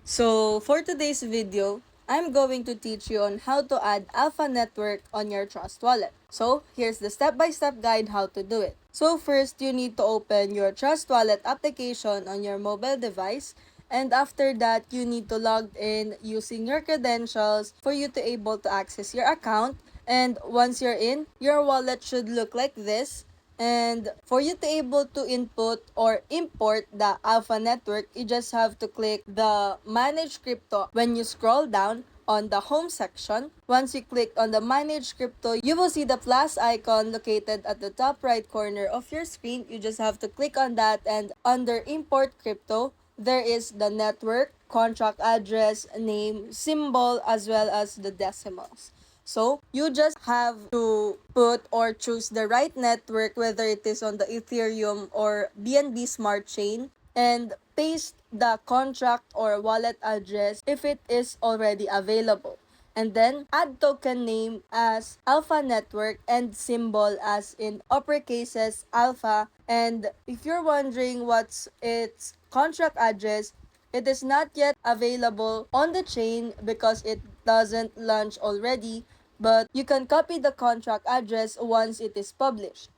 So for today's video, I'm going to teach you on how to add Alpha Network on your Trust wallet. So here's the step-by-step guide how to do it. So first, you need to open your Trust wallet application on your mobile device, and after that, you need to log in using your credentials for you to able to access your account. And once you're in, your wallet should look like this. And for you to able to input or import the Alpha network, you just have to click the Manage Crypto when you scroll down on the home section. Once you click on the Manage Crypto, you will see the plus icon located at the top right corner of your screen. You just have to click on that, and under Import Crypto, there is the network, contract address, name, symbol, as well as the decimals. So, you just have to put or choose the right network, whether it is on the Ethereum or BNB Smart Chain, and paste the contract or wallet address if it is already available. And then add token name as Alpha Network and symbol as in uppercases Alpha. And if you're wondering what's its contract address, it is not yet available on the chain because it doesn't launch already, but you can copy the contract address once it is published.